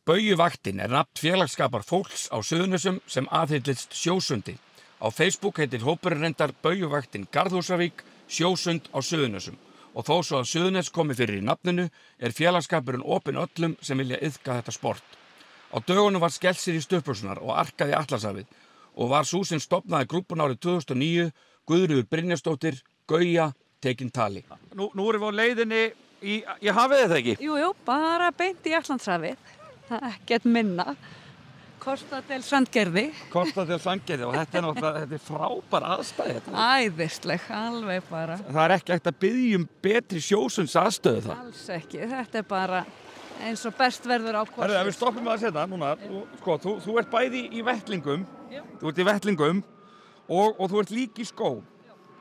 Baujuvaktin nafn félagsskapar fólks á Suðurnesjum sem aðhyllist sjósundi. Á Facebook heitir hópurinn reyndar Baujuvaktin Garðhúsavík sjósund á Suðurnesjum. Og þó svo að Suðurnes komi fyrir í nafninu félagsskapurinn opinn öllum sem vilja iðka þetta sport. Á dögunum var skellt sér í stuttbuxurnar og arkaði Atlantshafið og var sú sem stofnaði grúppuna árið 2009 Guðríður Brynjarsdóttir, Gauja, tekin tali. Nú erum við á leiðinni í hafið eða ekki? Jú, bara beint í Atlantshafið. Það er ekkert minna. Costa del Sandgerði. Costa del Sandgerði og þetta er frábær aðstæði. Æðisleg, alveg bara. Það er ekki hægt að biðja betri sjósunds aðstöðu það? Alls ekki, þetta er bara eins og best verður á korsi. Við stoppum að setja núna. Sko, þú ert bæði í vettlingum, þú ert í vettlingum og þú ert líka í skó.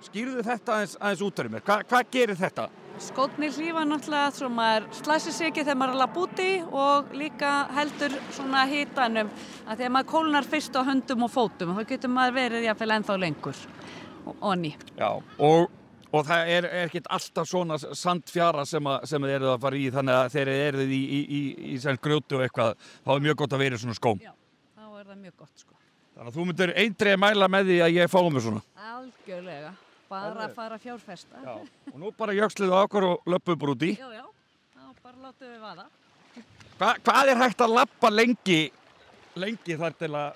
Skýrðu þetta aðeins út fyrir mér. Hvað gerir þetta? Skórnir hlífa náttúrulega svo maður slæsir sig ekki þegar maður er að labba úti og líka heldur svona hitanum að þegar maður kólnar fyrst á höndum og fótum þá getur maður verið jafnvel ennþá lengur onni. Já, og það er ekkert alltaf svona sandfjara sem þið eruð að fara í þannig að þegar þið eruð í grjóti og eitthvað þá er mjög gott að vera í svona skóm. Já, þá er það mjög gott sko. Þannig að þú myndir eindregið mæla með því að ég fái mér svona. Algjörlega. Bara að fara að fjárfesta. Já, og nú bara jöxlið á okkur og löpum bara út í. Já, þá bara látum við vaða. Hvað er hægt að labba lengi þar til að,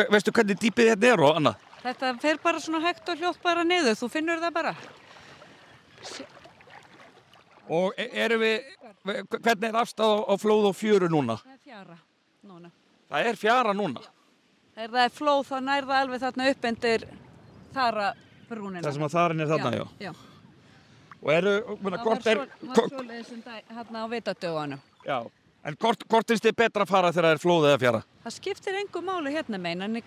veistu hvernig dýpið þetta er og annað? Þetta fer bara svona hægt og hljótt bara niður, þú finnur það bara. Og hvernig er afstæð á flóð og fjöru núna? Það er fjara núna. Það er fjara núna? Þegar það er flóð þá nær það alveg þarna upp undir þarabrúnina. Það sem að þarinn er þarna, já. Og hvort er... Það var svoleiðis hérna á vitadögunum. Já, en hvort finnst þið betra að fara þegar það er flóð eða fjara? Það skiptir engu máli hérna megin, en í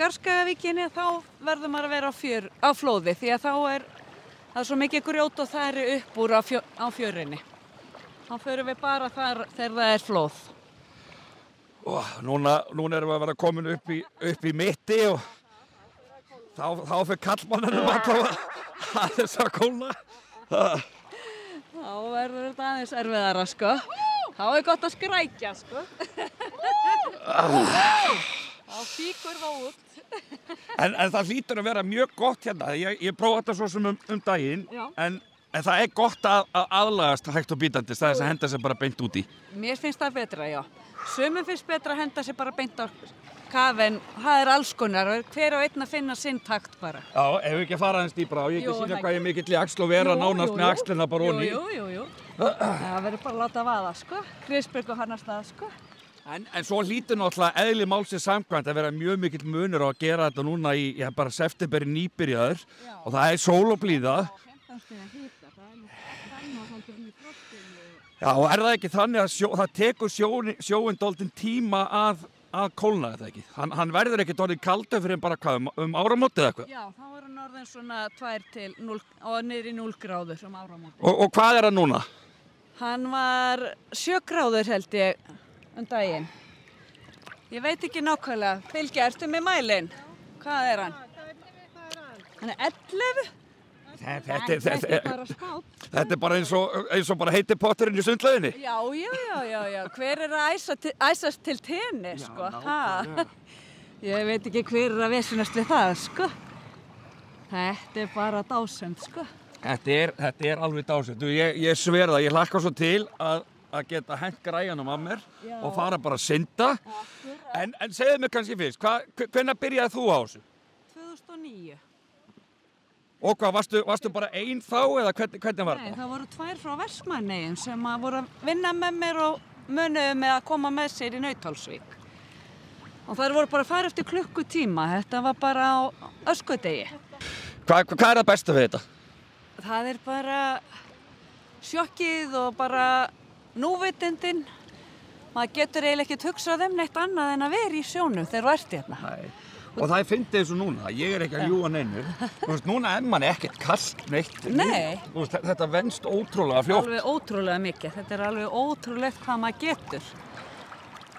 Garðskagavíkinni þá verður maður að vera á flóði því að það er svo mikið grjót og þari upp úr á fjörinni. Þá förum við bara þar þegar það er flóð. Núna erum við að vera komin upp í mitti og þá fyrir kallmannanum að þess að kólna. Þá verður þetta aðeins erfiðara, sko. Þá er gott að skrækja, sko. Þá fíkur það út. En það hlýtur að vera mjög gott hérna. Ég prófa þetta svo sem daginn, en það er gott að aðlagast hægt og bítandi, það er að henda sér bara beint út í. Mér finnst það betra, já. Sumum finnst betra að henda sér bara beint á kafinn, það er alls konar, hver og einn að finna sinn takt bara. Já, ef við ekki að fara aðeins dýpra og ég ekki sína hvað ég er mikill í axl og vera nánast með axlina bara onni. Jú. Það verður bara að láta vaða, sko. Krisbjörg og Hannarstað, sko. En svo hlýtur náttúrulega eðli málsins samkvæmt að vera mjög mikill munur á að gera þetta núna í bara september nýbyrjaður og það er sól og blíða. Já, og er það ekki þannig að það tekur sjóinn dálítinn tíma að kólna þetta ekki? Hann verður ekkert orðið kaldur fyrir bara hvað, áramótið eða eitthvað? Já, þá er hann orðinn svona 2 til 0 og niður í 0 gráður áramótið. Og hvað er hann núna? Hann var 7 gráður held ég daginn. Ég veit ekki nákvæmlega. Fylgja, ertu með mælinn? Hvað er hann? Hann er 11? Þetta er bara eins og bara heiti potturinn í sundlauginni. Já. Hver er að æsast til tenni, sko? Ég veit ekki hver er að vesenast við það, sko. Þetta er bara dásönd, sko. Þetta er alveg dásönd. Ég sver það, ég hlakka svo til að geta hent græjanum af mér og fara bara að synda. En segðu mér kannski fyrst, hvenær byrjaði þú á þessu? 2009. Og hvað, varstu bara einn þá eða hvernig var það? Nei, það voru 2 frá Vestmannaeyjum sem voru að vinna með mér og munuðu með að koma með sér í Nauthólsvík. Og þær voru bara að fara eftir klukkutíma, þetta var bara á öskudegi. Hvað er það besta við þetta? Það er bara sjokkið og bara núvitundin. Maður getur eiginlega ekkert hugsað neitt annað en að vera í sjónum þegar þú ert hérna. Nei. Og það fyndið eins og núna, ég er ekki að ljúga neinu. Núna er manni ekkert kalt neitt. Nei. Þetta venst ótrúlega fljótt. Alveg ótrúlega mikið. Þetta er alveg ótrúlegt hvað maður getur.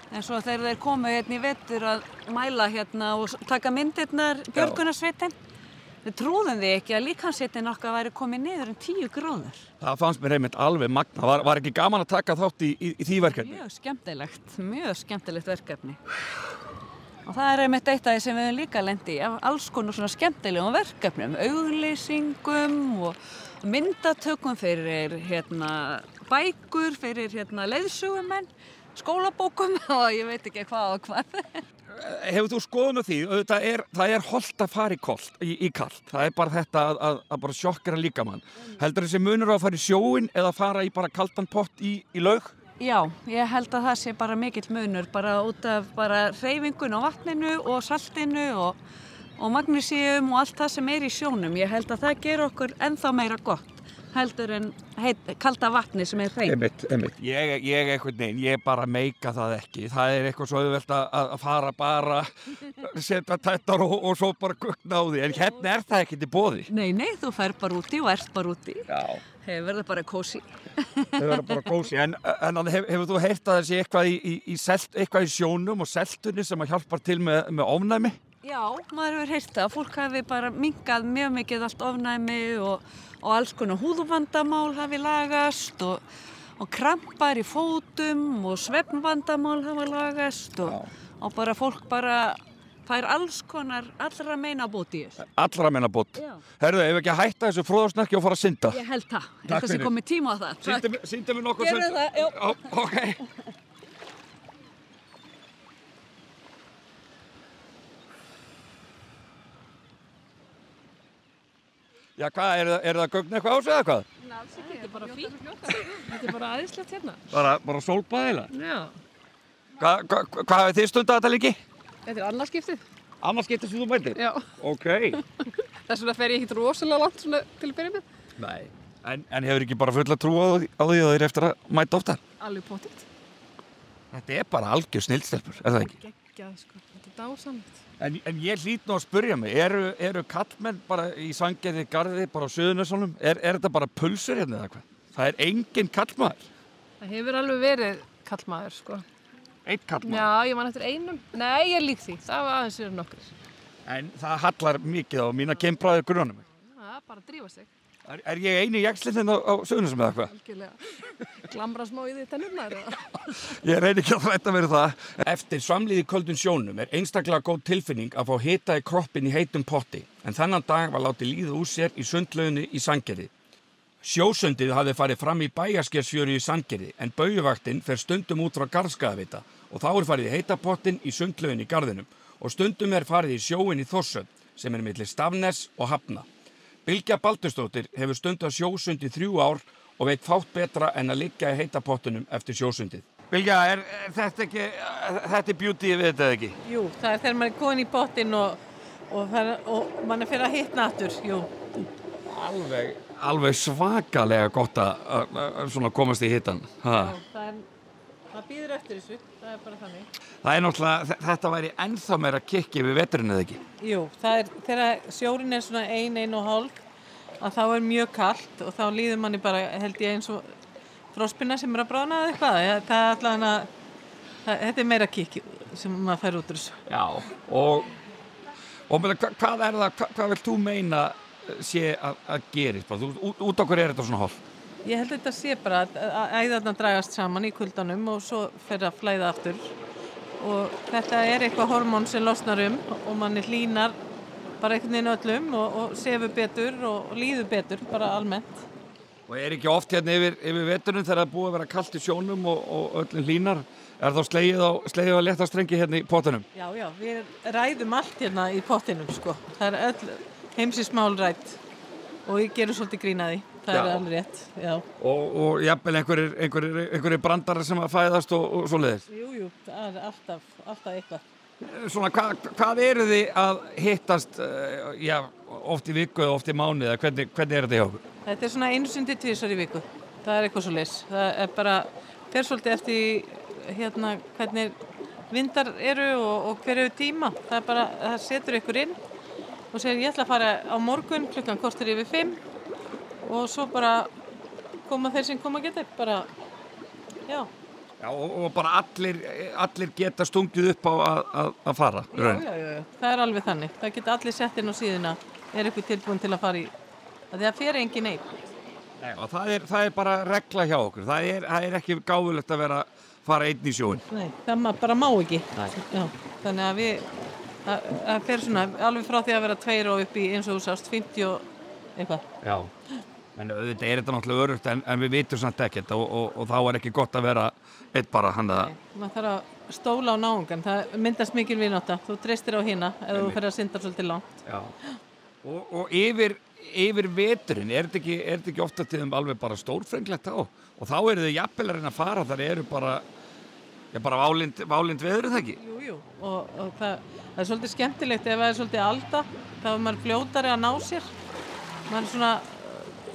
En svo þegar þeir komu hérna í vetur að mæla hérna og taka myndirnar björgunarsveitin, Við trúðum því ekki að líkamshitinn okkar væri komið niður 10 gráður. Það fannst mér einmitt alveg magna. Var ekki gaman að taka þátt í því verkefni? Mjög skemmtilegt verkefni. Og það einmitt eitt af því sem við höfum líka lent í, alls konar svona skemmtilegum verkefnum, auglýsingum og myndatökum fyrir bækur, fyrir leiðsögumenn, skólabókum og ég veit ekki hvað og hvað. Hefur þú skoðun á því? Það er hollt að fara í kalt. Það er bara þetta að bara sjokkera líkamann. Heldur þessi munur á að fara í sjóinn eða fara í bara kaldan pott í laug? Já, ég held að það sé bara mikill munur, bara út af bara hreyfingun á vatninu og saltinu og magnesíum og allt það sem í sjónum. Ég held að það ger okkur ennþá meira gott heldur en kalda vatni sem hreint. Einmitt. Ég einhvern veginn, ég bara meika það ekki. Það er eitthvað svo auðvelt að fara bara, setja tættar og svo bara guggna á því. En hérna er það ekki til boði. Nei, þú fer bara úti og ert bara úti. Já. Hefur það bara kósi. En hefur þú heyrt að það sé eitthvað í sjónum og seltunni sem að hjálpar til með ofnæmi? Já, maður hefur heyrt það. Fólk hafi bara minnkað mjög mikið allt ofnæmi og alls konar húðvandamál hafi lagast og krampar í fótum og svefnvandamál hafa lagast og bara fólk bara fær alls konar allra meina bót í þessu. Allra meina bót. Herðu, ef ekki að hætta þessu fróðarsnakki og fara að synda? Ég held það. Eitthvað sem komið tíma á það. Sýndu mér nokkuð synda. Gerðu það, já. Ok. Já, hvað, er það gögn eitthvað á sig eða hvað? Nei, alls ekki, þetta er bara fínt. Þetta er bara aðeinslegt hérna. Bara sólbaðilega? Já. Hvað hafið þið stundað þetta lengi? Þetta er annarskiptið. Annarskiptið sem þú mætir? Já. Ok. Þess vegna fer ég ekkert rosalega langt svona til að byrja með. Nei. En hefur ekki bara fulla trú á því að þið er eftir að mæta oftar? Alveg pottitt. Þetta er bara algjör snildstelpur, er það ekki? Geggjað, sko. Þetta er dásamlegt. En ég hlýt nú að spyrja mig, eru kallmenn bara í Sandgerði, Garði, bara á Suðurnesjunum? Er þetta bara pulsur hérna eða hvað? Það er engin kallmaður? Það hefur alveg verið kallmaður, sko. Einn kallmaður? Já, ég man eftir einum. Nei, ég er lík því. Það var aðeins verið nokkur. En það hallar mikið á mína kynbræður grunanum. Það er bara að drífa sig. Er ég eini jaxlinn á Suðurnesjum eða hvað? Algjörlega. Glamra smá í því tennurnar. Ég reyni ekki að rætta mér það. Eftir svamlið í köldum sjónum er einstaklega góð tilfinning að fá hita í kroppinn í heitum potti. En þennan dag var látið líða úr sér í sundlauginni í Sandgerði. Sjósundið hafði farið fram í Bæjarskersfjöru í Sandgerði en baujuvaktin fer stundum út frá Garðskagavita og þá er farið í heita pottinn í sundlauginni í Garðinum og stundum er farið í sjóinn í Þórshöfn sem er milli Stafness og Hafna. Bylgja Baldursdóttir hefur stundað sjósund í 3 ár og veit fátt betra en að liggja í heita pottunum eftir sjósundið. Bylgja, er þetta er beauty við þetta ekki? Jú, það er þegar maður er komin í pottinn og mann er fyrir að hitna aftur, jú. Alveg svakalega gott að svona komast í hitan. Já, það býður eftir þessu, það er bara þannig. Það er náttúrulega, þetta væri ennþá meira kikki við veturinn eða ekki? Jú, það er þegar sjórinn er svona 1,5 að þá er mjög kalt og þá líður manni bara, held ég, eins og frospinna sem er að bráðna eða eitthvað. Það er allavega, þetta er meira kikki sem maður fær út úr þessu. Já, og hvað vilt þú meina sé að gerist? Út okkur er þetta svona holt? Ég held að þetta sé bara að æðarnar dragast saman í kuldanum og svo fer að flæða aftur og þetta er eitthvað hormón sem losnar og manni hlýnar bara einhvern veginn öllum og sefur betur og líður betur bara almennt. Og er ekki oft hérna yfir veturinn þegar það er búið að vera kalt í sjónum og öllum hlýnar? Er þá slegið á léttastrengi hérna í pottinum? Já, við ræðum allt hérna í pottinum, sko. Það er öll heimsins mál rædd og ég gerum svolítið grín að því. Það er alveg rétt, já. Og jafnvel einhverjir brandarar sem að fæðast og svoleiðis? Jú, það er alltaf eitthvað. Svona, hvað eru þið að hittast, oft í viku eða oft í mánuði, eða hvernig er þetta hjá okkur? Þetta er svona 1 til 2 í viku. Það er eitthvað svoleiðis. Það er bara, fer svolítið eftir hvernig vindar eru og hver eru tíma. Það er bara, það setur ykkur inn og segir ég ætla að fara á morgun klukkan korter yfir 5 og svo bara koma þeir sem koma geta, bara, já. Já, og bara allir geta stungið upp á að fara? Já. Það er alveg þannig. Það geta allir sett inn á síðuna er ykkur tilbúin til að fara í, að það fer engin einn. Nei, og það er bara regla hjá okkur. Það er ekki gáfulegt að fara einn í sjóinn. Nei, það bara má ekki. Nei. Já, þannig að það fer svona alveg frá því að vera 2 og upp í eins og þú sást 50 og eitthvað. Já, en auðvitað er þetta náttúrulega örugt en við vitum samt ekkert og þá er ekki gott að vera einn bara hann að... Maður þarf að stóla á náungan, það myndast mikil vinátta, þú treystir á hina ef þú fer að synda svolítið langt. Já, og yfir veturinn, er þetta ekki ofta tíðum alveg bara stórfenglegt þá? Og þá eru þau jafnvel að reyna að fara, þar eru bara válind veður, það ekki? Jú, og það er svolítið skemmtilegt ef það er svolítið alda, þá er maður fljótari að ná sér. Maður er svona,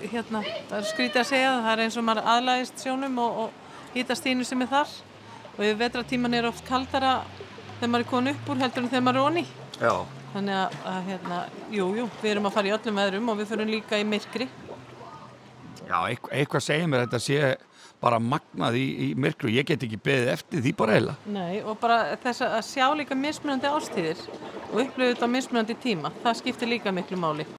það er skrítið að segja það er eins og maður aðlagist sjónum og hitastíðinu sem er þar. Og yfir vetratíman er oft kaldara þegar maður er komin upp úr heldur en þegar maður er onni. Já. Þannig að jú, við erum að fara í öllum veðrum og við förum líka í myrkri. Já, eitthvað segir mér að þetta sé bara magnað í myrkri. Ég get ekki beðið eftir því bara eiginlega. Nei, og bara þess að sjá líka mismunandi ástíðir og upplifa þetta á mismunandi tíma. Það skiptir líka miklu máli.